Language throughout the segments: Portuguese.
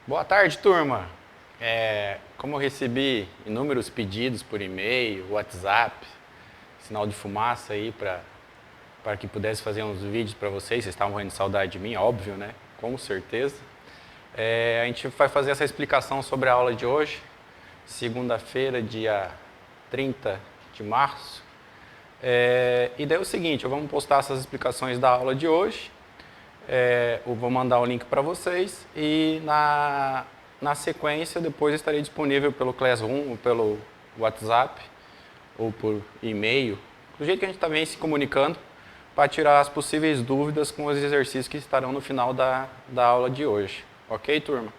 Boa tarde, turma. Como eu recebi inúmeros pedidos por e-mail, WhatsApp, sinal de fumaça aí para que pudesse fazer uns vídeos para vocês. Vocês estavam morrendo de saudade de mim, óbvio, né? Com certeza. A gente vai fazer essa explicação sobre a aula de hoje, segunda-feira, dia 30 de março. E daí é o seguinte, vamos postar essas explicações da aula de hoje. Eu vou mandar o link para vocês e na sequência depois estarei disponível pelo Classroom, ou pelo WhatsApp ou por e-mail, do jeito que a gente está bem se comunicando, para tirar as possíveis dúvidas com os exercícios que estarão no final da aula de hoje. Ok, turma?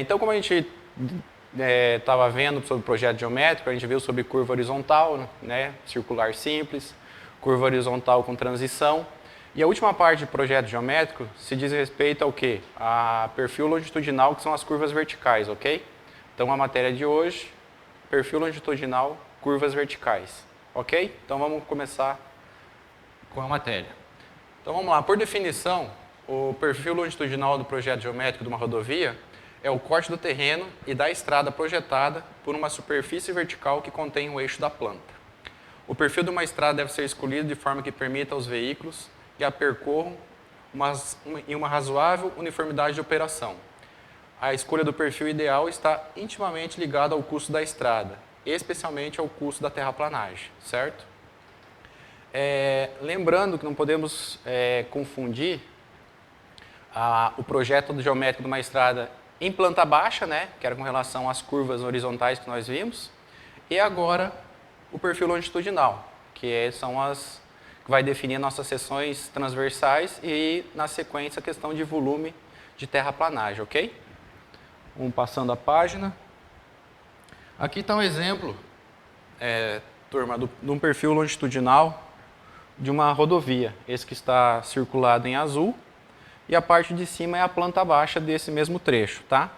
Então, como a gente estava vendo sobre o projeto geométrico, a gente viu sobre curva horizontal, né, circular simples, curva horizontal com transição. E a última parte do projeto geométrico se diz respeito ao quê? A perfil longitudinal, que são as curvas verticais, ok? Então, a matéria de hoje, perfil longitudinal, curvas verticais, ok? Então, vamos começar com a matéria. Então, vamos lá. Por definição, o perfil longitudinal do projeto geométrico de uma rodovia é o corte do terreno e da estrada projetada por uma superfície vertical que contém o eixo da planta. O perfil de uma estrada deve ser escolhido de forma que permita aos veículos que a percorram em uma razoável uniformidade de operação. A escolha do perfil ideal está intimamente ligada ao custo da estrada, especialmente ao custo da terraplanagem, certo? Lembrando que não podemos confundir o projeto geométrico de uma estrada em planta baixa, né, que era com relação às curvas horizontais que nós vimos, e agora o perfil longitudinal, que são as que vai definir nossas seções transversais e, na sequência, a questão de volume de terraplanagem, ok? Vamos passando a página. Aqui está um exemplo, turma, de um perfil longitudinal de uma rodovia. Esse que está circulado em azul. E a parte de cima é a planta baixa desse mesmo trecho, tá?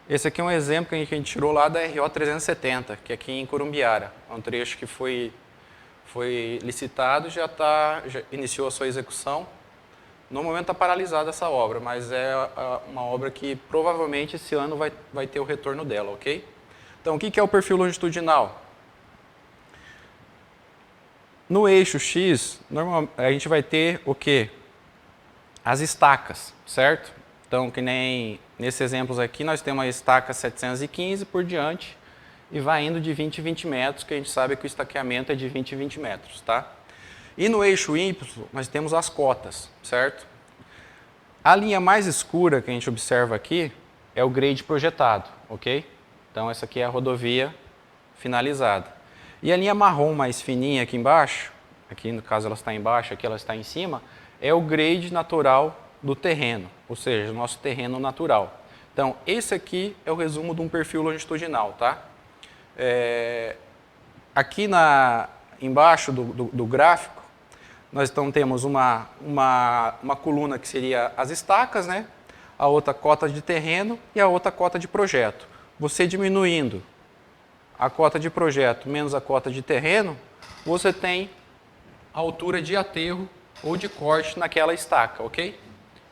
Esse aqui é um exemplo que a gente tirou lá da RO 370, que é aqui em Corumbiara. É um trecho que foi licitado, já iniciou a sua execução. No momento está paralisada essa obra, mas é uma obra que provavelmente esse ano vai ter o retorno dela, ok? Então, o que é o perfil longitudinal? No eixo X, a gente vai ter o quê? As estacas, certo? Então, que nem nesses exemplos aqui, nós temos uma estaca 715 por diante e vai indo de 20 em 20 metros, que a gente sabe que o estaqueamento é de 20 em 20 metros, tá? E no eixo Y, nós temos as cotas, certo? A linha mais escura que a gente observa aqui é o grade projetado, ok? Então, essa aqui é a rodovia finalizada. E a linha marrom mais fininha aqui embaixo, aqui no caso ela está embaixo, aqui ela está em cima, é o grade natural do terreno, ou seja, o nosso terreno natural. Então, esse aqui é o resumo de um perfil longitudinal, tá? Aqui embaixo do gráfico, nós então temos uma coluna que seria as estacas, né? A outra cota de terreno e a outra cota de projeto. Você diminuindo a cota de projeto menos a cota de terreno, você tem a altura de aterro ou de corte naquela estaca, ok?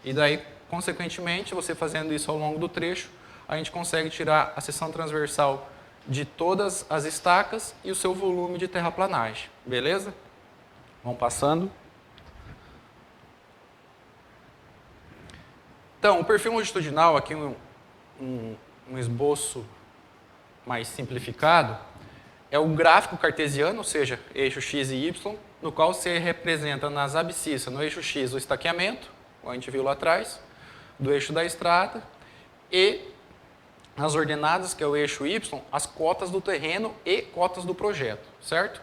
E daí, consequentemente, você fazendo isso ao longo do trecho, a gente consegue tirar a seção transversal de todas as estacas e o seu volume de terraplanagem, beleza? Vamos passando. Então, o perfil longitudinal, aqui um esboço mais simplificado, é o gráfico cartesiano, ou seja, eixo x e y, no qual se representa nas abscissas, no eixo x, o estaqueamento, como a gente viu lá atrás, do eixo da estrada, e nas ordenadas, que é o eixo y, as cotas do terreno e cotas do projeto, certo?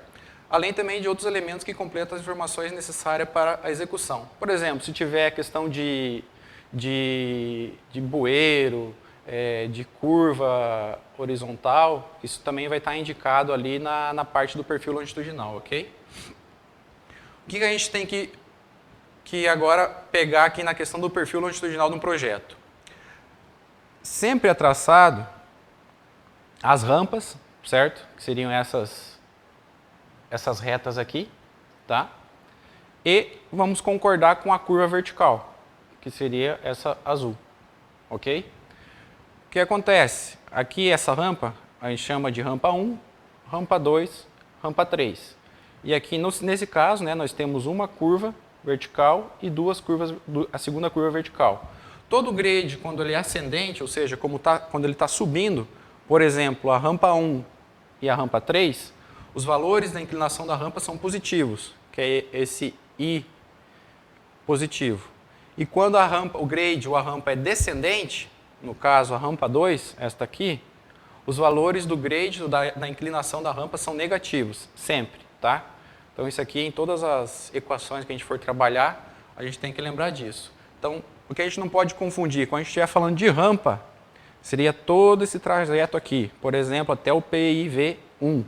Além também de outros elementos que completam as informações necessárias para a execução. Por exemplo, se tiver questão de bueiro, de curva horizontal, isso também vai estar indicado ali na parte do perfil longitudinal, ok? O que a gente tem que agora pegar aqui na questão do perfil longitudinal de um projeto? Sempre é traçado as rampas, certo? Que seriam essas retas aqui, tá? E vamos concordar com a curva vertical, que seria essa azul, ok? O que acontece? Aqui essa rampa, a gente chama de rampa 1, rampa 2, rampa 3. E aqui, nesse caso, né, nós temos uma curva vertical e duas curvas, a segunda curva vertical. Todo grade, quando ele é ascendente, ou seja, quando ele está subindo, por exemplo, a rampa 1 e a rampa 3, os valores da inclinação da rampa são positivos, que é esse I positivo. E quando o grade ou a rampa é descendente, no caso a rampa 2, esta aqui, os valores do grade da inclinação da rampa são negativos, sempre, tá? Então isso aqui, em todas as equações que a gente for trabalhar, a gente tem que lembrar disso. Então, o que a gente não pode confundir, quando a gente estiver falando de rampa, seria todo esse trajeto aqui, por exemplo, até o PIV1.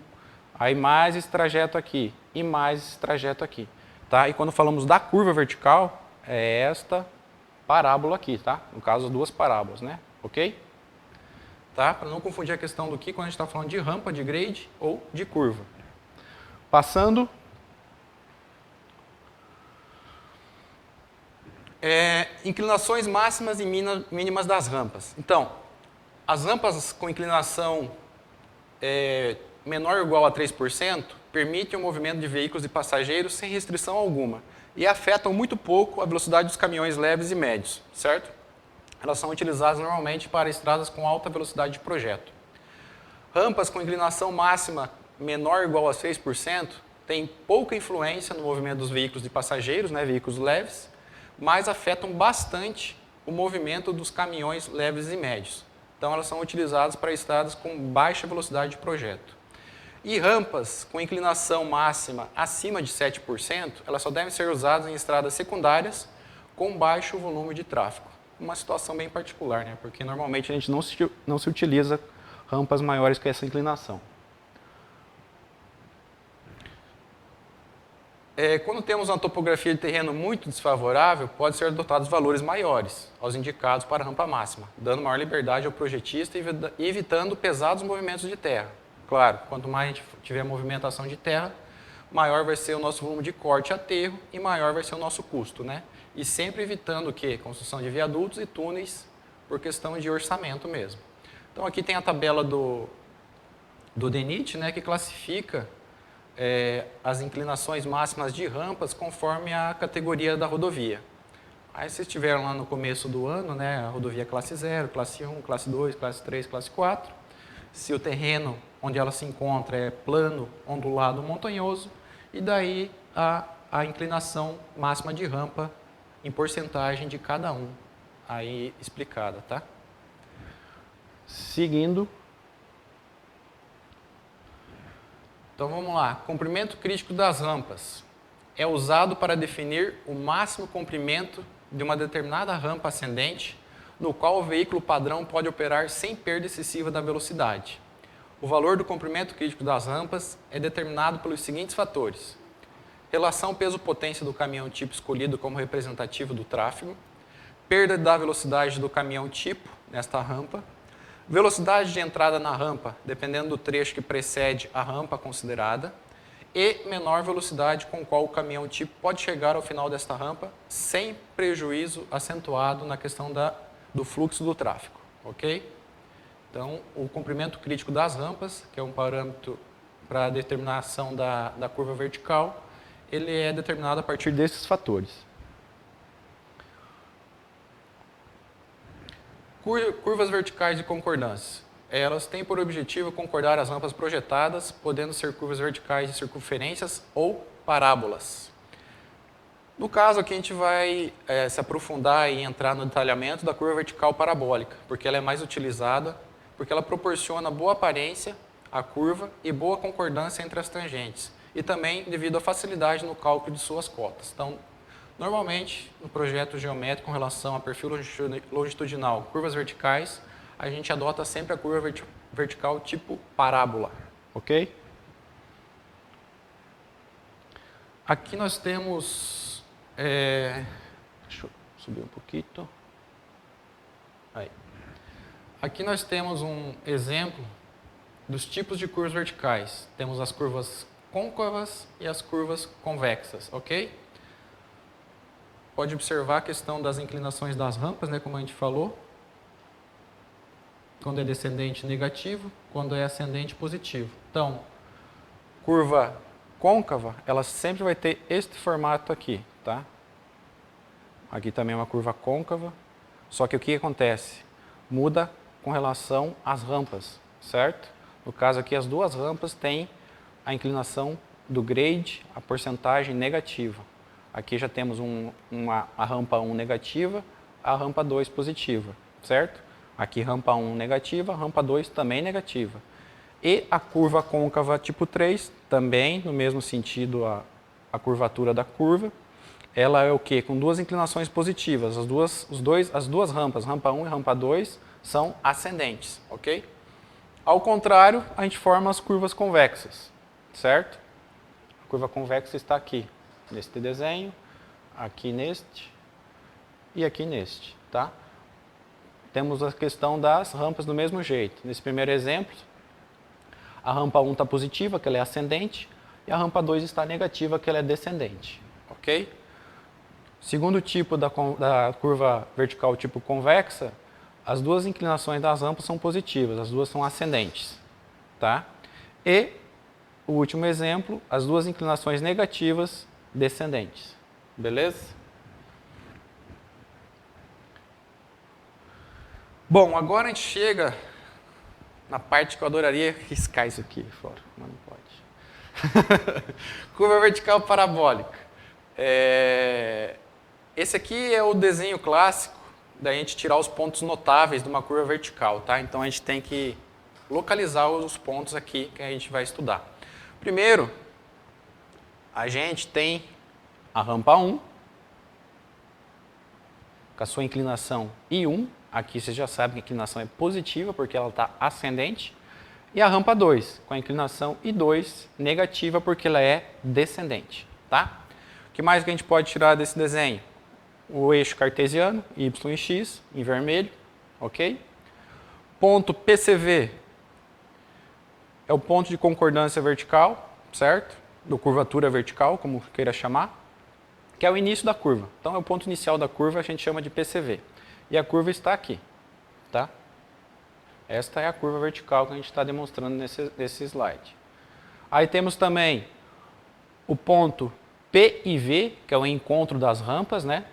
Aí mais esse trajeto aqui e mais esse trajeto aqui, tá? E quando falamos da curva vertical, é esta parábola aqui, tá? No caso, duas parábolas, né? Ok? Tá? Para não confundir a questão do que quando a gente está falando de rampa, de grade ou de curva. Passando. Inclinações máximas e mínimas das rampas. Então, as rampas com inclinação menor ou igual a 3% permitem o movimento de veículos e passageiros sem restrição alguma e afetam muito pouco a velocidade dos caminhões leves e médios, certo? Elas são utilizadas normalmente para estradas com alta velocidade de projeto. Rampas com inclinação máxima menor ou igual a 6% têm pouca influência no movimento dos veículos de passageiros, né, veículos leves, mas afetam bastante o movimento dos caminhões leves e médios. Então, elas são utilizadas para estradas com baixa velocidade de projeto. E rampas com inclinação máxima acima de 7%, elas só devem ser usadas em estradas secundárias com baixo volume de tráfego. Uma situação bem particular, né? Porque normalmente a gente não se utiliza rampas maiores que essa inclinação. Quando temos uma topografia de terreno muito desfavorável, pode ser adotados valores maiores aos indicados para a rampa máxima, dando maior liberdade ao projetista e evitando pesados movimentos de terra. Claro, quanto mais a gente tiver movimentação de terra, maior vai ser o nosso volume de corte e aterro e maior vai ser o nosso custo, né? E sempre evitando o quê? Construção de viadutos e túneis por questão de orçamento mesmo. Então aqui tem a tabela do DENIT, né, que classifica as inclinações máximas de rampas conforme a categoria da rodovia. Aí vocês tiveram lá no começo do ano, né, a rodovia classe 0, classe 1, classe 2, classe 3, classe 4. Se o terreno onde ela se encontra é plano, ondulado, montanhoso, e daí a inclinação máxima de rampa em porcentagem de cada um, aí explicada, tá? Seguindo. Então vamos lá, comprimento crítico das rampas. É usado para definir o máximo comprimento de uma determinada rampa ascendente, no qual o veículo padrão pode operar sem perda excessiva da velocidade. O valor do comprimento crítico das rampas é determinado pelos seguintes fatores: relação peso-potência do caminhão tipo escolhido como representativo do tráfego, perda da velocidade do caminhão tipo nesta rampa, velocidade de entrada na rampa, dependendo do trecho que precede a rampa considerada, e menor velocidade com qual o caminhão tipo pode chegar ao final desta rampa sem prejuízo acentuado na questão do fluxo do tráfego, ok? Então, o comprimento crítico das rampas, que é um parâmetro para a determinação da curva vertical, ele é determinado a partir desses fatores. Curvas verticais de concordância. Elas têm por objetivo concordar as rampas projetadas, podendo ser curvas verticais de circunferências ou parábolas. No caso aqui a gente vai se aprofundar e entrar no detalhamento da curva vertical parabólica, porque ela é mais utilizada, porque ela proporciona boa aparência à curva e boa concordância entre as tangentes, e também devido à facilidade no cálculo de suas cotas. Então, normalmente, no projeto geométrico com relação a perfil longitudinal, curvas verticais, a gente adota sempre a curva vertical tipo parábola, ok? Aqui nós temos... deixa eu subir um pouquinho. Aí. Aqui nós temos um exemplo dos tipos de curvas verticais. Temos as curvas côncavas e as curvas convexas, ok? Pode observar a questão das inclinações das rampas, né, como a gente falou. quando é descendente, negativo, quando é ascendente, positivo. Então, Curva côncava, ela sempre vai ter este formato aqui, tá? Aqui também é uma curva côncava, só que o que acontece? Muda com relação às rampas, certo? No caso aqui, as duas rampas têm a inclinação do grade, a porcentagem negativa. Aqui já temos a rampa 1 negativa, a rampa 2 positiva, certo? Aqui rampa 1 negativa, rampa 2 também negativa. E a curva côncava tipo 3, também no mesmo sentido a curvatura da curva, ela é o quê? Com duas inclinações positivas. As duas rampas, rampa 1 e rampa 2, são ascendentes, ok? Ao contrário, a gente forma as curvas convexas, certo? A curva convexa está aqui, neste desenho, aqui neste e aqui neste, tá? Temos a questão das rampas do mesmo jeito. Nesse primeiro exemplo, a rampa 1 está positiva, que ela é ascendente, e a rampa 2 está negativa, que ela é descendente, ok? Segundo tipo da curva vertical tipo convexa, as duas inclinações das rampas são positivas, as duas são ascendentes, tá? E o último exemplo, as duas inclinações negativas descendentes, beleza? Bom, agora a gente chega na parte que eu adoraria riscar isso aqui fora, mas não pode. Curva vertical parabólica. Esse aqui é o desenho clássico da gente tirar os pontos notáveis de uma curva vertical, tá? Então a gente tem que localizar os pontos aqui que a gente vai estudar. Primeiro, a gente tem a rampa 1, com a sua inclinação I1. Aqui vocês já sabem que a inclinação é positiva, porque ela está ascendente. E a rampa 2, com a inclinação I2 negativa, porque ela é descendente, tá? O que mais que a gente pode tirar desse desenho? O eixo cartesiano, y e x, em vermelho, ok? Ponto PCV é o ponto de concordância vertical, certo? Do curvatura vertical, como queira chamar, que é o início da curva. Então, é o ponto inicial da curva, a gente chama de PCV. E a curva está aqui, tá? Esta é a curva vertical que a gente está demonstrando nesse slide. Aí temos também o ponto P e V, que é o encontro das rampas, né?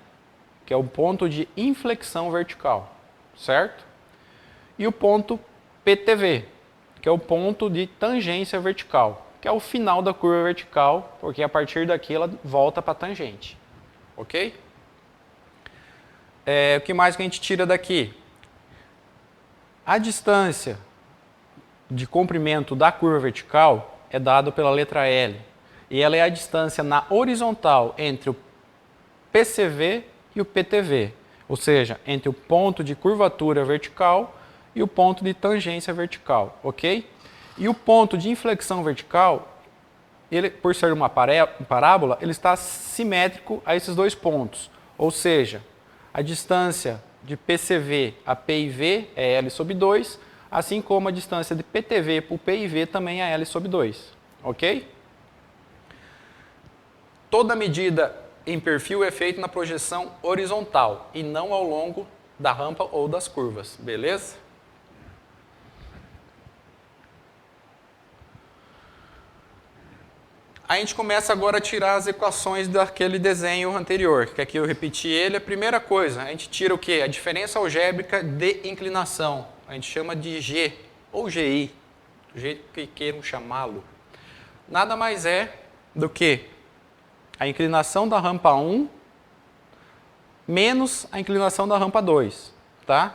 Que é o ponto de inflexão vertical, certo? E o ponto PTV, que é o ponto de tangência vertical, que é o final da curva vertical, porque a partir daqui ela volta para a tangente, ok? O que mais que a gente tira daqui? A distância de comprimento da curva vertical é dada pela letra L, e ela é a distância na horizontal entre o PCV e o PTV, ou seja, entre o ponto de curvatura vertical e o ponto de tangência vertical, ok? E o ponto de inflexão vertical, ele, por ser uma parábola, ele está simétrico a esses dois pontos, ou seja, a distância de PCV a PIV é L sobre 2, assim como a distância de PTV para o PIV também é L sobre 2, ok? Toda medida em perfil é feita na projeção horizontal e não ao longo da rampa ou das curvas, beleza? A gente começa agora a tirar as equações daquele desenho anterior, que aqui eu repeti ele. A primeira coisa, a gente tira o quê? A diferença algébrica de inclinação. A gente chama de G, ou GI, do jeito que queiram chamá-lo. Nada mais é do que a inclinação da rampa 1 menos a inclinação da rampa 2, tá?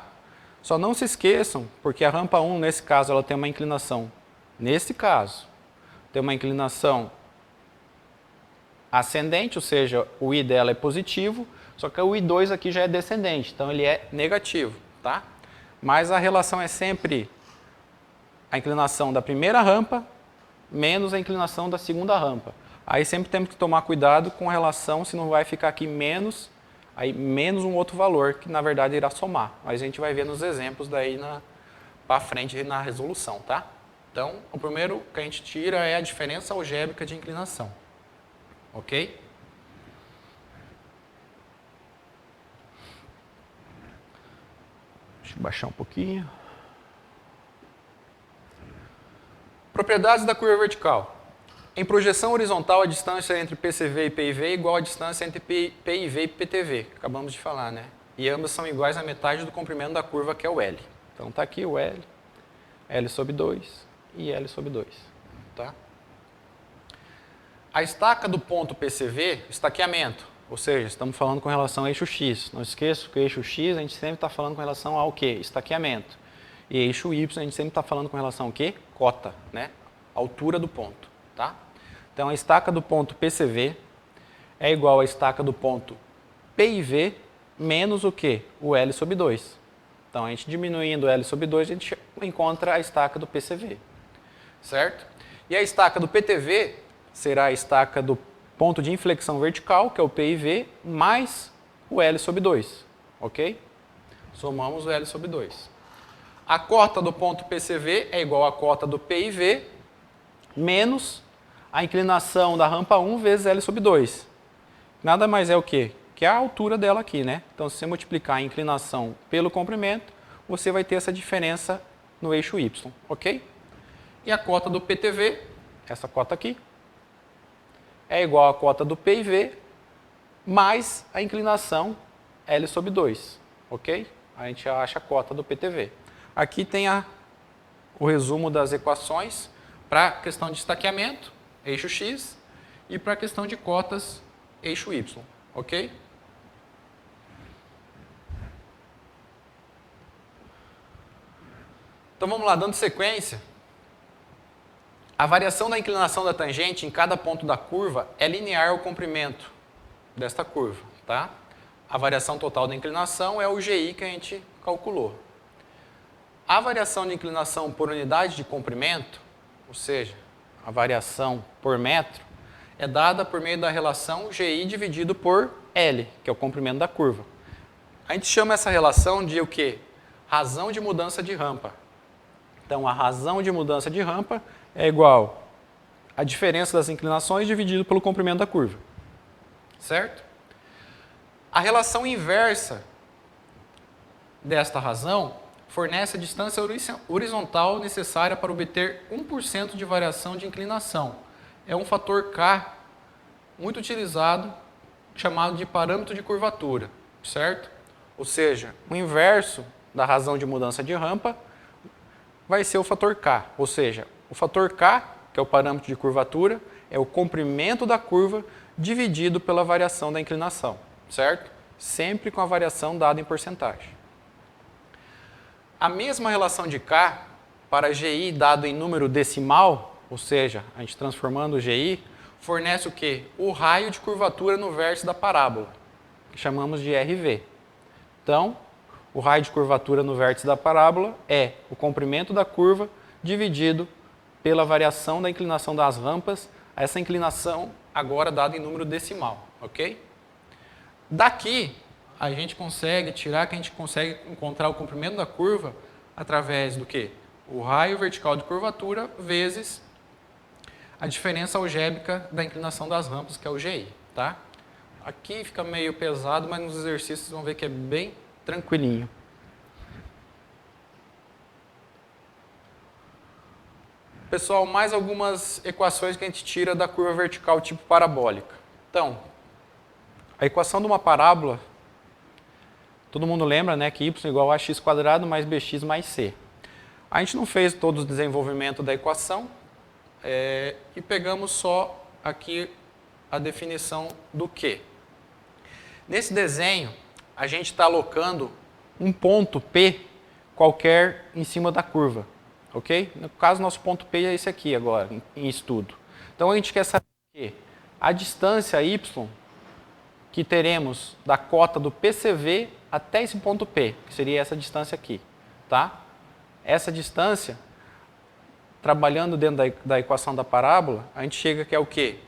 Só não se esqueçam, porque a rampa 1, nesse caso, ela tem uma inclinação, nesse caso, tem uma inclinação ascendente, ou seja, o I dela é positivo, só que o I2 aqui já é descendente, então ele é negativo, tá? Mas a relação é sempre a inclinação da primeira rampa menos a inclinação da segunda rampa. Aí sempre temos que tomar cuidado com a relação, se não vai ficar aqui menos, aí menos um outro valor, que na verdade irá somar. Mas a gente vai ver nos exemplos daí para frente na resolução, tá? Então, o primeiro que a gente tira é a diferença algébrica de inclinação. Ok? Deixa eu baixar um pouquinho. Propriedades da curva vertical. Em projeção horizontal, a distância entre PCV e PIV é igual à distância entre PIV e PTV. Acabamos de falar, né? E ambas são iguais à metade do comprimento da curva, que é o L. Então está aqui o L, L sobre 2 e L sobre 2. Tá? A estaca do ponto PCV, estaqueamento, ou seja, estamos falando com relação ao eixo X. Não esqueça que o eixo X a gente sempre está falando com relação ao quê? Estaqueamento. E eixo Y a gente sempre está falando com relação ao quê? Cota, né? Altura do ponto. Tá? Então a estaca do ponto PCV é igual à estaca do ponto PIV menos o quê? O L sobre 2. Então a gente diminuindo o L sobre 2, a gente encontra a estaca do PCV. Certo? E a estaca do PTV será a estaca do ponto de inflexão vertical, que é o PIV, mais o L sobre 2. Ok? Somamos o L sobre 2. A cota do ponto PCV é igual à cota do PIV menos a inclinação da rampa 1 vezes L sobre 2. Nada mais é o quê? Que é a altura dela aqui, né? Então, se você multiplicar a inclinação pelo comprimento, você vai ter essa diferença no eixo Y, ok? E a cota do PTV, essa cota aqui, é igual à cota do PIV mais a inclinação L sobre 2, ok? A gente acha a cota do PTV. Aqui tem o resumo das equações para a questão de estaqueamento, eixo X, e para a questão de cotas, eixo Y, ok? Então vamos lá, dando sequência. A variação da inclinação da tangente em cada ponto da curva é linear ao comprimento desta curva, tá? A variação total da inclinação é o GI que a gente calculou. A variação de inclinação por unidade de comprimento, ou seja, a variação por metro, é dada por meio da relação GI dividido por L, que é o comprimento da curva. A gente chama essa relação de o quê? Razão de mudança de rampa. Então, a razão de mudança de rampa é igual à diferença das inclinações dividido pelo comprimento da curva. Certo? A relação inversa desta razão fornece a distância horizontal necessária para obter 1% de variação de inclinação. É um fator K muito utilizado, chamado de parâmetro de curvatura, certo? Ou seja, o inverso da razão de mudança de rampa vai ser o fator K, ou seja, o fator K, que é o parâmetro de curvatura, é o comprimento da curva dividido pela variação da inclinação, certo? Sempre com a variação dada em porcentagem. A mesma relação de K para GI dado em número decimal, ou seja, a gente transformando o GI, fornece o quê? O raio de curvatura no vértice da parábola, que chamamos de RV. Então, o raio de curvatura no vértice da parábola é o comprimento da curva dividido pela variação da inclinação das rampas, essa inclinação agora dada em número decimal, ok? Daqui, a gente consegue tirar, que a gente consegue encontrar o comprimento da curva através do quê? O raio vertical de curvatura vezes a diferença algébrica da inclinação das rampas, que é o GI, tá? Aqui fica meio pesado, mas nos exercícios vocês vão ver que é bem tranquilinho. Pessoal, mais algumas equações que a gente tira da curva vertical tipo parabólica. Então, a equação de uma parábola, todo mundo lembra, né, que y igual a x² mais bx mais c. A gente não fez todo o desenvolvimento da equação e pegamos só aqui a definição do Q. Nesse desenho, a gente está alocando um ponto P qualquer em cima da curva, ok? No caso, nosso ponto P é esse aqui agora, em estudo. Então, a gente quer saber que a distância y que teremos da cota do PCV até esse ponto P, que seria essa distância aqui, tá? Essa distância, trabalhando dentro da equação da parábola, a gente chega que é o quê?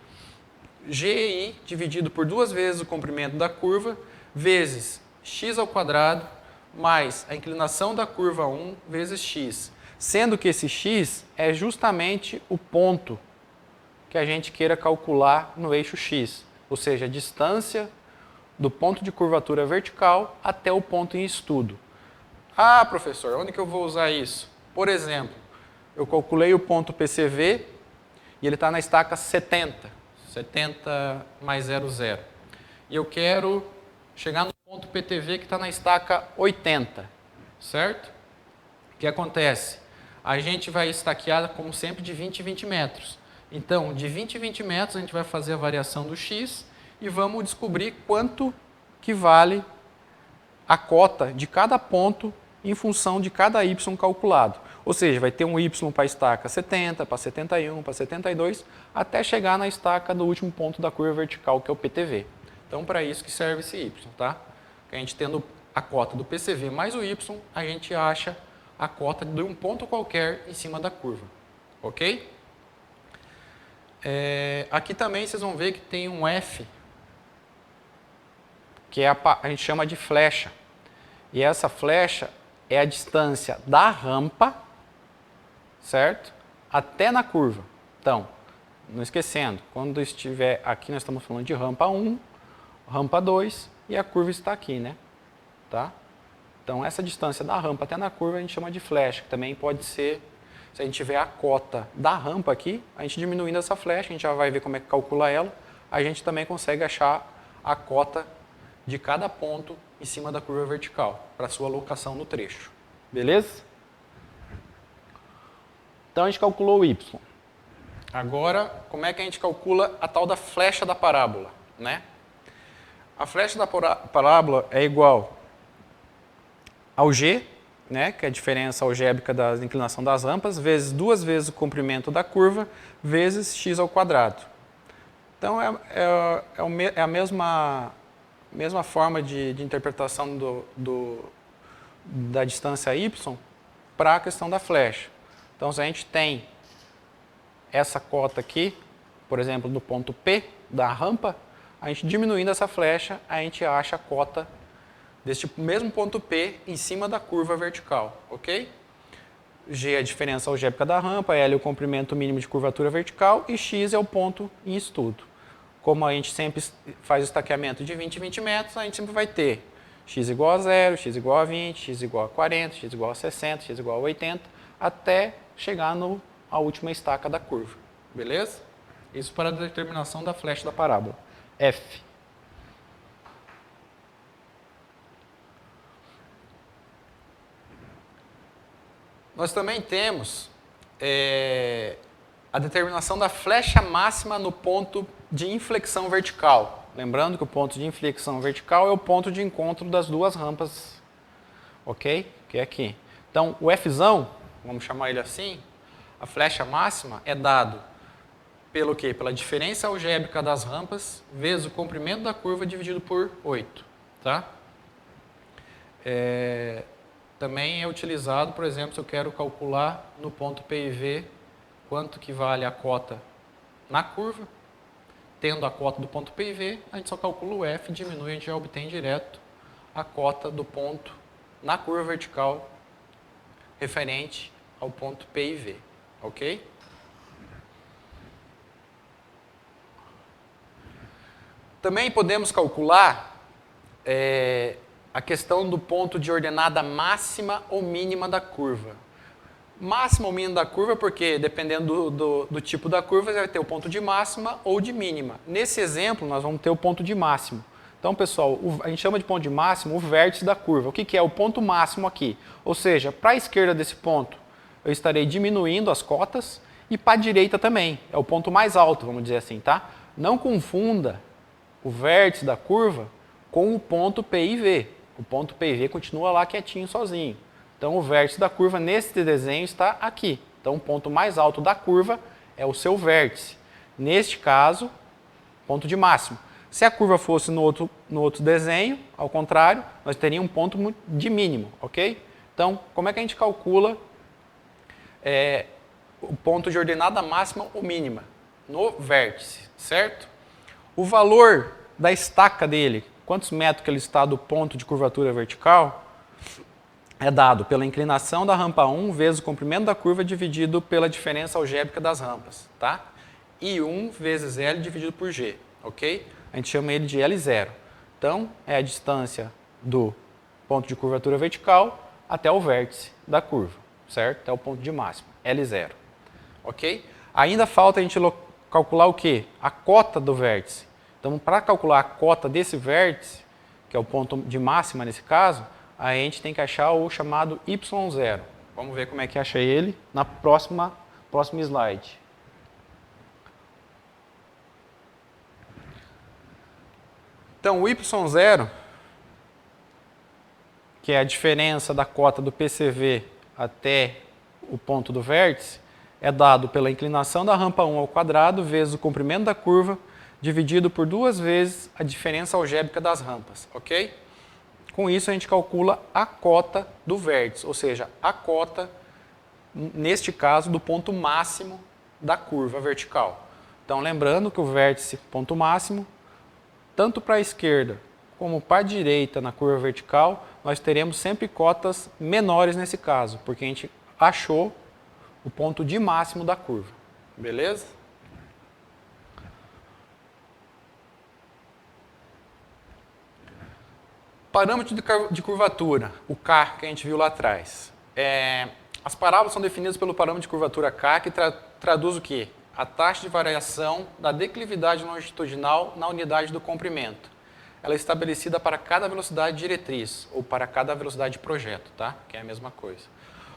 GI dividido por 2 vezes o comprimento da curva, vezes x² mais a inclinação da curva 1 vezes x. Sendo que esse x é justamente o ponto que a gente queira calcular no eixo x. Ou seja, a distância do ponto de curvatura vertical até o ponto em estudo. Ah, professor, onde que eu vou usar isso? Por exemplo, eu calculei o ponto PCV e ele está na estaca 70. 70 mais 0, 0. E eu quero chegar no ponto PTV que está na estaca 80, certo? O que acontece? A gente vai estaquear, como sempre, de 20 em 20 metros. Então, de 20 em 20 metros, a gente vai fazer a variação do x e vamos descobrir quanto que vale a cota de cada ponto em função de cada y calculado. Ou seja, vai ter um y para a estaca 70, para 71, para 72, até chegar na estaca do último ponto da curva vertical, que é o PTV. Então, para isso que serve esse y, tá? A gente tendo a cota do PCV mais o y, a gente acha a cota de um ponto qualquer em cima da curva, ok? Aqui também vocês vão ver que tem um f, que a gente chama de flecha. E essa flecha é a distância da rampa, certo? Até na curva. Então, não esquecendo, quando estiver aqui, nós estamos falando de rampa 1, rampa 2 e a curva está aqui, né? Tá? Então, essa distância da rampa até na curva a gente chama de flecha, que também pode ser, se a gente tiver a cota da rampa aqui, a gente diminuindo essa flecha, a gente já vai ver como é que calcula ela, a gente também consegue achar a cota de cada ponto em cima da curva vertical, para sua alocação no trecho. Beleza? Então, a gente calculou o y. Agora, como é que a gente calcula a tal da flecha da parábola, né? A flecha da parábola é igual ao g, né, que é a diferença algébrica da inclinação das rampas, vezes 2 vezes o comprimento da curva, vezes x ao quadrado. Então, é a mesma forma de interpretação da distância y para a questão da flecha. Então, se a gente tem essa cota aqui, por exemplo, do ponto P da rampa, a gente diminuindo essa flecha, a gente acha a cota deste mesmo ponto P em cima da curva vertical, ok? G é a diferença algébrica da rampa, L é o comprimento mínimo de curvatura vertical e X é o ponto em estudo. Como a gente sempre faz o estaqueamento de 20 em 20 metros, a gente sempre vai ter x igual a 0, x igual a 20, x igual a 40, x igual a 60, x igual a 80, até chegar à última estaca da curva. Beleza? Isso para a determinação da flecha da parábola. F. Nós também temos a determinação da flecha máxima no ponto de inflexão vertical. Lembrando que o ponto de inflexão vertical é o ponto de encontro das duas rampas, ok? Que é aqui. Então, o Fzão, vamos chamar ele assim, a flecha máxima é dado pelo quê? Pela diferença algébrica das rampas vezes o comprimento da curva dividido por 8, tá? Também é utilizado, por exemplo, se eu quero calcular no ponto P e V quanto que vale a cota na curva. Tendo a cota do ponto P e V, a gente só calcula o F, diminui, a gente já obtém direto a cota do ponto na curva vertical referente ao ponto P e V, ok? Também podemos calcular a questão do ponto de ordenada máxima ou mínima da curva. Máxima ou mínima da curva porque, dependendo do tipo da curva, você vai ter o ponto de máxima ou de mínima. Nesse exemplo, nós vamos ter o ponto de máximo. Então, pessoal, a gente chama de ponto de máximo o vértice da curva. O que é o ponto máximo aqui? Ou seja, para a esquerda desse ponto, eu estarei diminuindo as cotas e para a direita também. É o ponto mais alto, vamos dizer assim, tá? Não confunda o vértice da curva com o ponto P e V. O ponto P e V continua lá quietinho sozinho. Então, o vértice da curva nesse desenho está aqui. Então, o ponto mais alto da curva é o seu vértice. Neste caso, ponto de máximo. Se a curva fosse no outro desenho, ao contrário, nós teríamos um ponto de mínimo, ok? Então, como é que a gente calcula o ponto de ordenada máxima ou mínima? No vértice, certo? O valor da estaca dele, quantos metros que ele está do ponto de curvatura vertical, é dado pela inclinação da rampa 1 vezes o comprimento da curva dividido pela diferença algébrica das rampas, tá? I1 vezes L dividido por G, ok? A gente chama ele de L0. Então, é a distância do ponto de curvatura vertical até o vértice da curva, certo? Até o ponto de máximo. L0. Ok? Ainda falta a gente calcular o quê? A cota do vértice. Então, para calcular a cota desse vértice, que é o ponto de máxima nesse caso, a gente tem que achar o chamado Y0. Vamos ver como é que acha ele na próximo slide. Então, o Y0, que é a diferença da cota do PCV até o ponto do vértice, é dado pela inclinação da rampa 1 ao quadrado vezes o comprimento da curva, dividido por 2 vezes a diferença algébrica das rampas, ok? Com isso, a gente calcula a cota do vértice, ou seja, a cota, neste caso, do ponto máximo da curva vertical. Então, lembrando que o vértice, ponto máximo, tanto para a esquerda como para a direita na curva vertical, nós teremos sempre cotas menores nesse caso, porque a gente achou o ponto de máximo da curva. Beleza? Parâmetro de curvatura, o K, que a gente viu lá atrás. As parábolas são definidas pelo parâmetro de curvatura K, que traduz o quê? A taxa de variação da declividade longitudinal na unidade do comprimento. Ela é estabelecida para cada velocidade diretriz, ou para cada velocidade de projeto, tá? Que é a mesma coisa.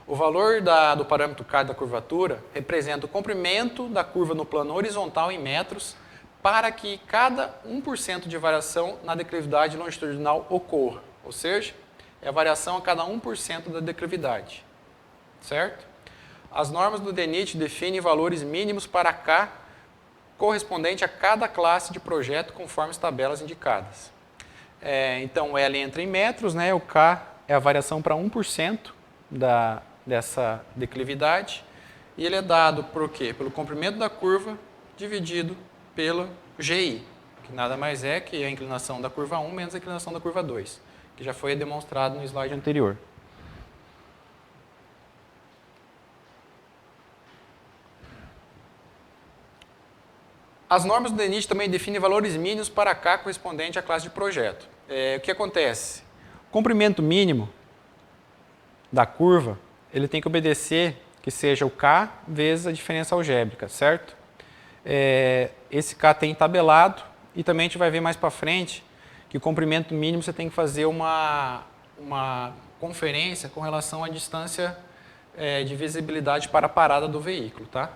O valor do parâmetro K da curvatura representa o comprimento da curva no plano horizontal em metros, para que cada 1% de variação na declividade longitudinal ocorra. Ou seja, é a variação a cada 1% da declividade. Certo? As normas do DENIT definem valores mínimos para K correspondente a cada classe de projeto conforme as tabelas indicadas. Então, o L entra em metros, né? O K é a variação para 1% dessa declividade, e ele é dado por quê? Pelo comprimento da curva dividido pelo GI, que nada mais é que a inclinação da curva 1 menos a inclinação da curva 2, que já foi demonstrado no slide anterior. As normas do DENIT também definem valores mínimos para K correspondente à classe de projeto. O que acontece? O comprimento mínimo da curva, ele tem que obedecer que seja o K vezes a diferença algébrica, certo? Esse K tem tabelado, e também a gente vai ver mais para frente que o comprimento mínimo você tem que fazer uma conferência com relação à distância de visibilidade para a parada do veículo, tá?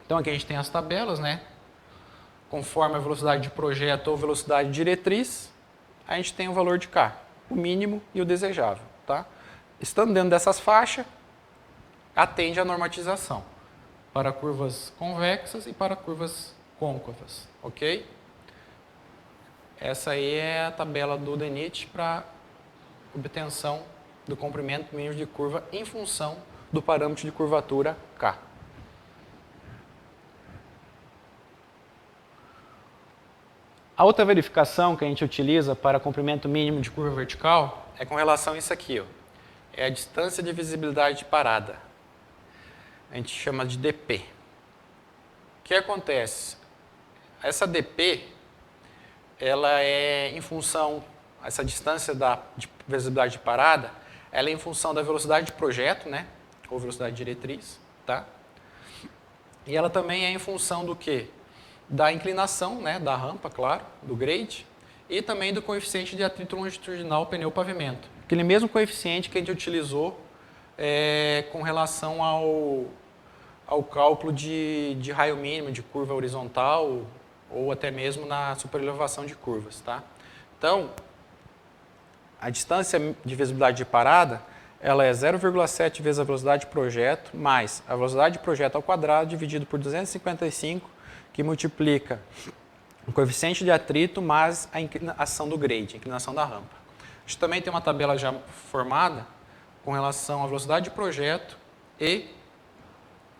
Então aqui a gente tem as tabelas, né? Conforme a velocidade de projeto ou velocidade diretriz, a gente tem o valor de K, o mínimo e o desejável, tá? Estando dentro dessas faixas, atende à normatização para curvas convexas e para curvas côncavas, ok? Essa aí é a tabela do DENIT para obtenção do comprimento mínimo de curva em função do parâmetro de curvatura K. A outra verificação que a gente utiliza para comprimento mínimo de curva vertical é com relação a isso aqui, ó. É a distância de visibilidade de parada. A gente chama de DP. O que acontece? Essa DP, ela é em função, essa distância de visibilidade de parada, ela é em função da velocidade de projeto, né? Ou velocidade diretriz, tá? E ela também é em função do quê? Da inclinação, né? Da rampa, claro, do grade, e também do coeficiente de atrito longitudinal pneu-pavimento. Aquele mesmo coeficiente que a gente utilizou com relação ao cálculo de raio mínimo, de curva horizontal, ou até mesmo na superelevação de curvas, tá? Então, a distância de visibilidade de parada, ela é 0,7 vezes a velocidade de projeto, mais a velocidade de projeto ao quadrado, dividido por 255, que multiplica o coeficiente de atrito mais a inclinação do grade, a inclinação da rampa. A gente também tem uma tabela já formada com relação à velocidade de projeto e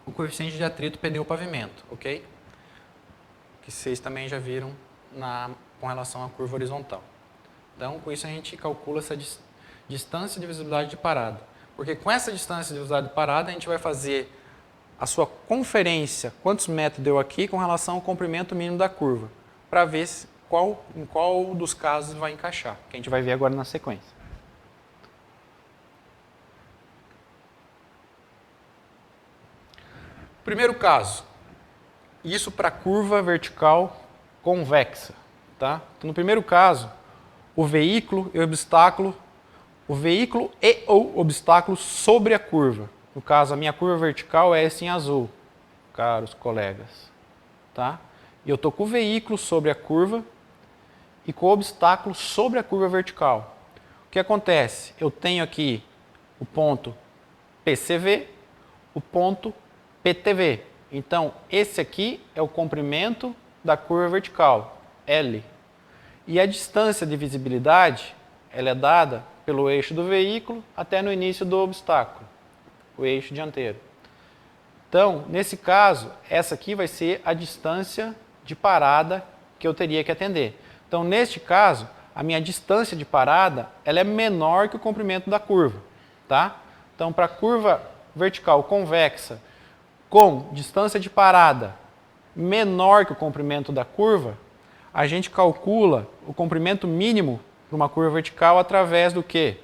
o coeficiente de atrito pneu-pavimento, ok? Que vocês também já viram com relação à curva horizontal. Então, com isso a gente calcula essa distância de visibilidade de parada. Porque com essa distância de visibilidade de parada, a gente vai fazer a sua conferência, quantos metros deu aqui, com relação ao comprimento mínimo da curva, para ver em qual dos casos vai encaixar, que a gente vai ver agora na sequência. Primeiro caso, isso para curva vertical convexa. Tá? Então, no primeiro caso, o veículo e ou obstáculo sobre a curva. No caso, a minha curva vertical é essa em azul, caros colegas. Tá? E eu estou com o veículo sobre a curva e com o obstáculo sobre a curva vertical. O que acontece? Eu tenho aqui o ponto PCV, o ponto PTV. Então, esse aqui é o comprimento da curva vertical, L. E a distância de visibilidade, ela é dada pelo eixo do veículo até no início do obstáculo, o eixo dianteiro. Então, nesse caso, essa aqui vai ser a distância de parada que eu teria que atender. Então, neste caso, a minha distância de parada ela é menor que o comprimento da curva. Tá? Então, para a curva vertical convexa com distância de parada menor que o comprimento da curva, a gente calcula o comprimento mínimo para uma curva vertical através do quê?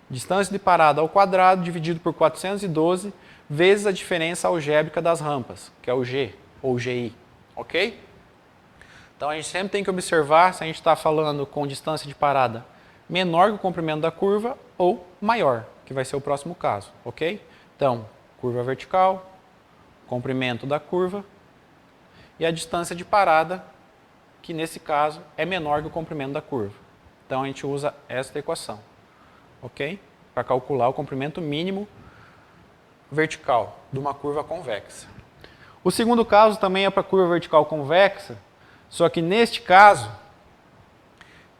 Distância de parada ao quadrado dividido por 412 vezes a diferença algébrica das rampas, que é o G ou GI. Ok? Então, a gente sempre tem que observar se a gente está falando com distância de parada menor que o comprimento da curva ou maior, que vai ser o próximo caso. Ok? Então, curva vertical, comprimento da curva e a distância de parada, que nesse caso é menor que o comprimento da curva. Então a gente usa esta equação, ok? Para calcular o comprimento mínimo vertical de uma curva convexa. O segundo caso também é para curva vertical convexa, só que neste caso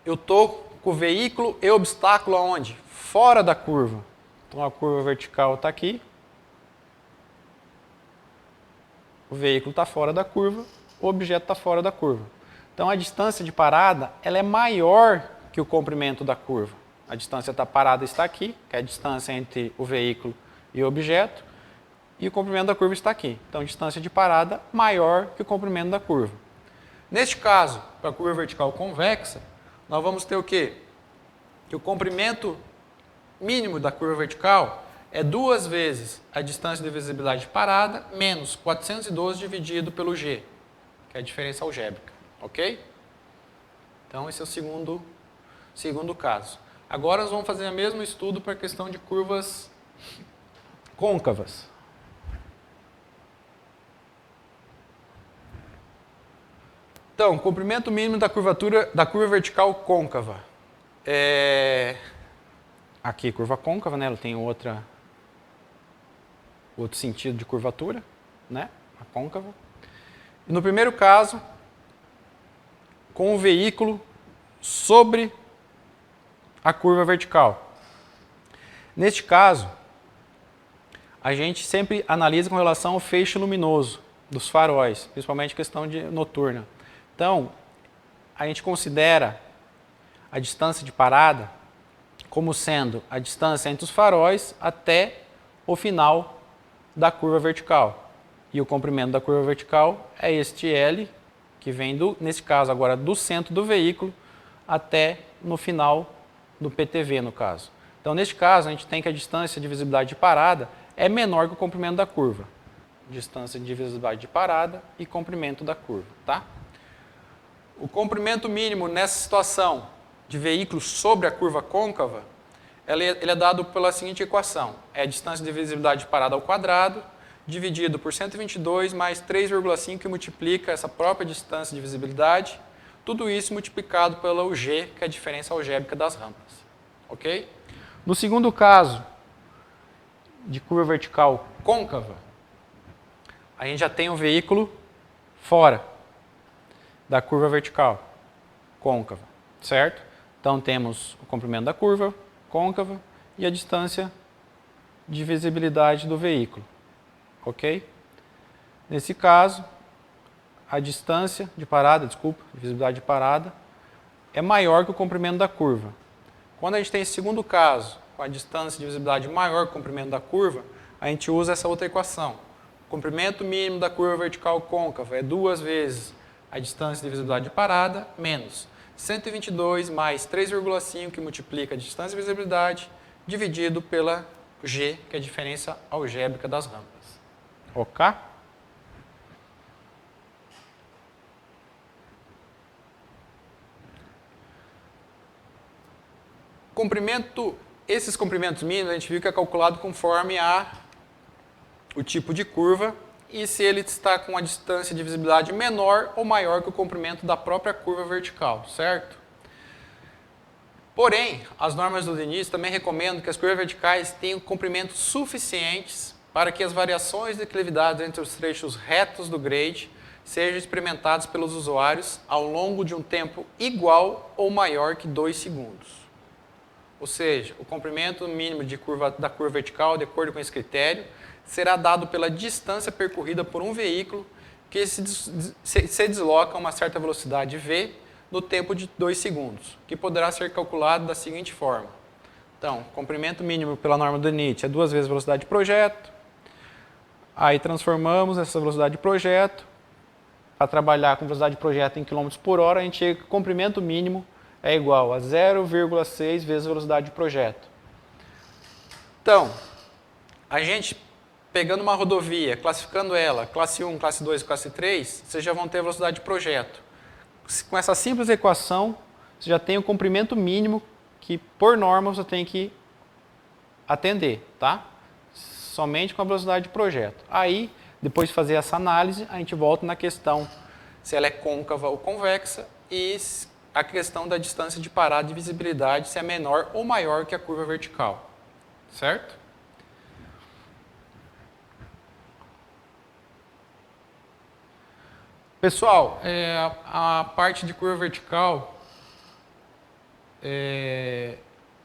eu estou com o veículo e obstáculo aonde? Fora da curva. Então a curva vertical está aqui. O veículo está fora da curva, o objeto está fora da curva. Então a distância de parada ela é maior que o comprimento da curva. A distância da parada está aqui, que é a distância entre o veículo e o objeto, e o comprimento da curva está aqui. Então a distância de parada maior que o comprimento da curva. Neste caso, para a curva vertical convexa, nós vamos ter o quê? Que o comprimento mínimo da curva vertical é 2 vezes a distância de visibilidade de parada menos 412 dividido pelo G, que é a diferença algébrica. Ok? Então, esse é o segundo caso. Agora, nós vamos fazer o mesmo estudo para a questão de curvas côncavas. Então, comprimento mínimo da curvatura da curva vertical côncava. Aqui, curva côncava, né? Ela tem outro sentido de curvatura, né? A côncava. E no primeiro caso, com o veículo sobre a curva vertical. Neste caso, a gente sempre analisa com relação ao feixe luminoso dos faróis, principalmente questão de noturna. Então, a gente considera a distância de parada como sendo a distância entre os faróis até o final da curva vertical. E o comprimento da curva vertical é este L, que vem, nesse caso agora, do centro do veículo até no final do PTV, no caso. Então, neste caso, a gente tem que a distância de visibilidade de parada é menor que o comprimento da curva. Distância de visibilidade de parada e comprimento da curva. Tá? O comprimento mínimo nessa situação de veículo sobre a curva côncava, ele é dado pela seguinte equação. É a distância de visibilidade de parada ao quadrado, dividido por 122 mais 3,5, que multiplica essa própria distância de visibilidade. Tudo isso multiplicado pelo G, que é a diferença algébrica das rampas. Ok? No segundo caso, de curva vertical côncava, a gente já tem o veículo fora da curva vertical côncava, certo? Então, temos o comprimento da curva côncava e a distância de visibilidade do veículo. Ok? Nesse caso, a distância de parada, de visibilidade de parada, é maior que o comprimento da curva. Quando a gente tem esse segundo caso, com a distância de visibilidade maior que o comprimento da curva, a gente usa essa outra equação. O comprimento mínimo da curva vertical côncava é 2 vezes a distância de visibilidade de parada, menos 122 mais 3,5, que multiplica a distância de visibilidade, dividido pela G, que é a diferença algébrica das rampas. Ok? esses comprimentos mínimos a gente viu que é calculado conforme o tipo de curva e se ele está com uma distância de visibilidade menor ou maior que o comprimento da própria curva vertical, certo? Porém, as normas do DENIS também recomendam que as curvas verticais tenham comprimentos suficientes para que as variações de declividade entre os trechos retos do grade sejam experimentadas pelos usuários ao longo de um tempo igual ou maior que 2 segundos. Ou seja, o comprimento mínimo da curva vertical, de acordo com esse critério, será dado pela distância percorrida por um veículo que se desloca a uma certa velocidade v no tempo de 2 segundos, que poderá ser calculado da seguinte forma. Então, comprimento mínimo pela norma do DENIT é 2 vezes a velocidade de projeto. Aí transformamos essa velocidade de projeto. Para trabalhar com velocidade de projeto em km por hora, a gente chega que o comprimento mínimo é igual a 0,6 vezes a velocidade de projeto. Então, a gente pegando uma rodovia, classificando ela, classe 1, classe 2 e classe 3, vocês já vão ter a velocidade de projeto. Com essa simples equação, você já tem o comprimento mínimo que, por norma, você tem que atender, tá? Somente com a velocidade de projeto. Aí, depois de fazer essa análise, a gente volta na questão se ela é côncava ou convexa e a questão da distância de parada de visibilidade, se é menor ou maior que a curva vertical, certo? Pessoal, a parte de curva vertical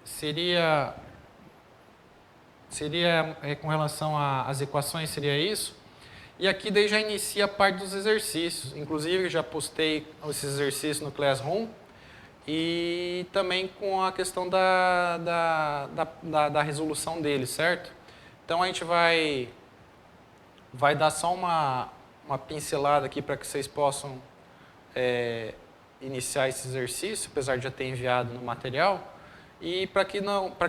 seria com relação às equações, seria isso. E aqui daí já inicia a parte dos exercícios. Inclusive, já postei esses exercícios no Classroom e também com a questão da resolução deles, certo? Então, a gente vai dar só uma pincelada aqui para que vocês possam iniciar esse exercício, apesar de já ter enviado no material, e para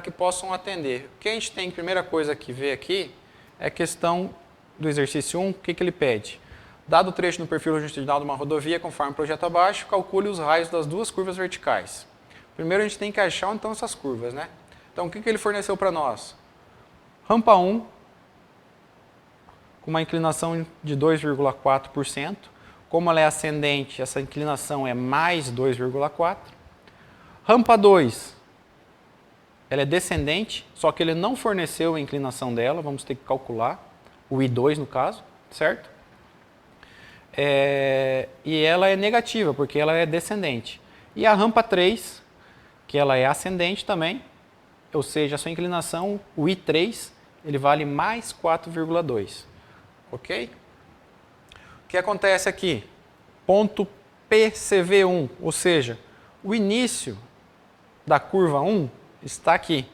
que possam atender. O que a gente tem, primeira coisa que ver aqui, é a questão do exercício 1, o que ele pede? Dado o trecho no perfil longitudinal de uma rodovia, conforme o projeto abaixo, calcule os raios das duas curvas verticais. Primeiro a gente tem que achar então essas curvas, né? Então o que ele forneceu para nós? Rampa 1, com uma inclinação de 2,4%. Como ela é ascendente, essa inclinação é mais 2,4%. Rampa 2, ela é descendente, só que ele não forneceu a inclinação dela, vamos ter que calcular, o I2 no caso, certo? E ela é negativa, porque ela é descendente. E a rampa 3, que ela é ascendente também, ou seja, a sua inclinação, o I3, ele vale mais 4,2. Ok? O que acontece aqui? Ponto PCV1, ou seja, o início da curva 1 está aqui.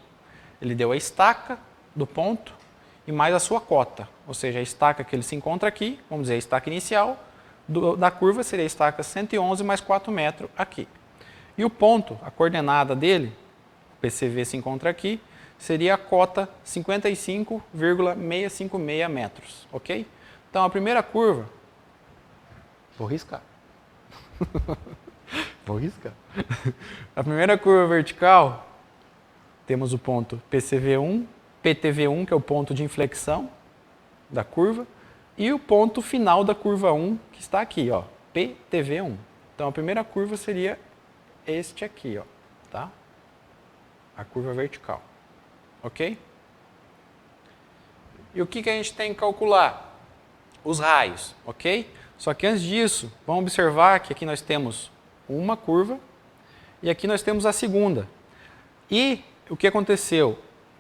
Ele deu a estaca do ponto e mais a sua cota, ou seja, a estaca que ele se encontra aqui, vamos dizer, a estaca inicial da curva seria a estaca 111 mais 4 metros aqui. E o ponto, a coordenada dele, o PCV se encontra aqui, seria a cota 55,656 metros, ok? Então, a primeira curva, vou riscar. Vou riscar. A primeira curva vertical, temos o ponto PCV1, PTV1, que é o ponto de inflexão da curva, e o ponto final da curva 1, que está aqui, ó, PTV1. Então, a primeira curva seria este aqui, ó, tá? A curva vertical, ok? E o que a gente tem que calcular? Os raios, ok? Só que antes disso, vamos observar que aqui nós temos uma curva e aqui nós temos a segunda. E o que aconteceu?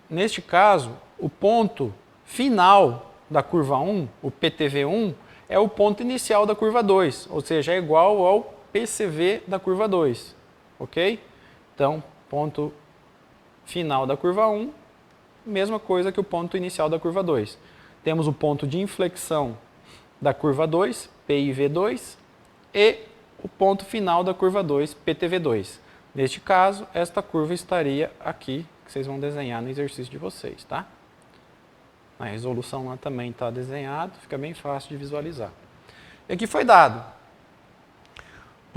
Neste caso, o ponto final da curva 1, o PTV1, é o ponto inicial da curva 2, ou seja, é igual ao PCV da curva 2, ok? Então, ponto final da curva 1, mesma coisa que o ponto inicial da curva 2. Temos o ponto de inflexão da curva 2, PIV2, e o ponto final da curva 2, PTV2. Neste caso, esta curva estaria aqui, que vocês vão desenhar no exercício de vocês, tá? A resolução lá também está desenhado, fica bem fácil de visualizar. E aqui foi dado.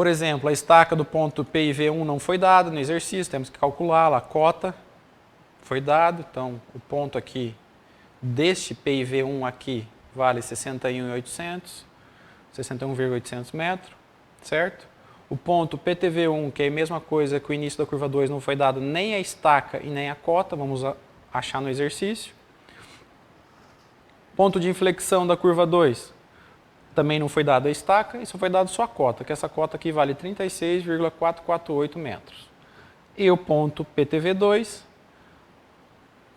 Por exemplo, a estaca do ponto P e V1 não foi dada no exercício, temos que calculá-la, a cota foi dado, então o ponto aqui deste P e V1 aqui vale 61.800, 61,800 metros, certo? O ponto PTV1, que é a mesma coisa que o início da curva 2, não foi dado nem a estaca e nem a cota, vamos achar no exercício. Ponto de inflexão da curva 2, também não foi dada a estaca e só foi dado só a cota, que essa cota aqui vale 36,448 metros. E o ponto PTV2,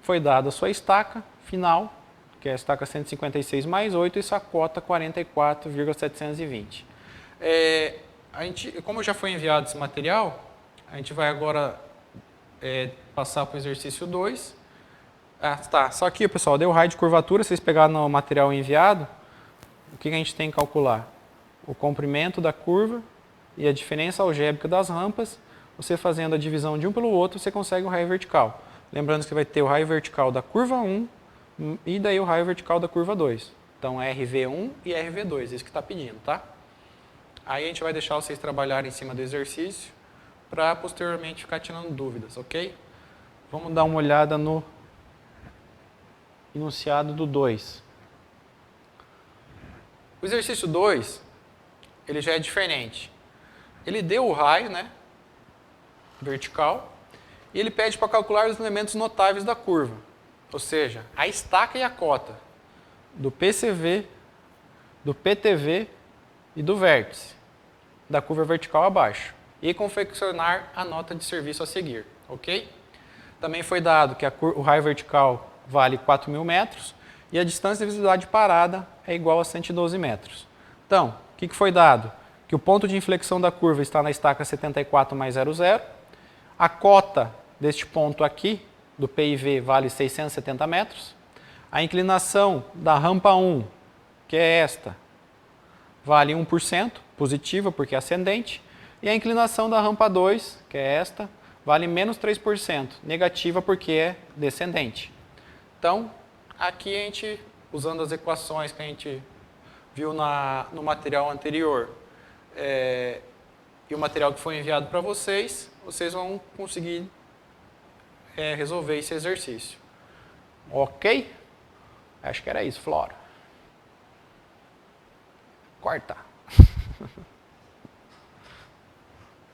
foi dada a sua estaca final, que é a estaca 156 mais 8, e sua cota 44,720. Como já foi enviado esse material, a gente vai agora passar para o exercício 2. Tá, só aqui, pessoal, deu raio de curvatura, vocês pegaram no material enviado, o que a gente tem que calcular? O comprimento da curva e a diferença algébrica das rampas. Você fazendo a divisão de um pelo outro, você consegue o raio vertical. Lembrando que você vai ter o raio vertical da curva 1 e daí o raio vertical da curva 2. Então, RV1 e RV2, isso que está pedindo, tá? Aí a gente vai deixar vocês trabalharem em cima do exercício para posteriormente ficar tirando dúvidas, ok? Vamos dar uma olhada no enunciado do 2. O exercício 2, ele já é diferente. Ele deu o raio, né, vertical, e ele pede para calcular os elementos notáveis da curva, ou seja, a estaca e a cota do PCV, do PTV e do vértice, da curva vertical abaixo, e confeccionar a nota de serviço a seguir, ok? Também foi dado que o raio vertical vale 4.000 metros e a distância de visibilidade parada é igual a 112 metros. Então, o que foi dado? Que o ponto de inflexão da curva está na estaca 74 mais 00, a cota deste ponto aqui, do P e V, vale 670 metros, a inclinação da rampa 1, que é esta, vale 1%, positiva porque é ascendente, e a inclinação da rampa 2, que é esta, vale menos 3%, negativa porque é descendente. Então, aqui a gente, usando as equações que a gente viu no material anterior e o material que foi enviado para vocês, vocês vão conseguir resolver esse exercício. Ok? Acho que era isso, Flora. Corta.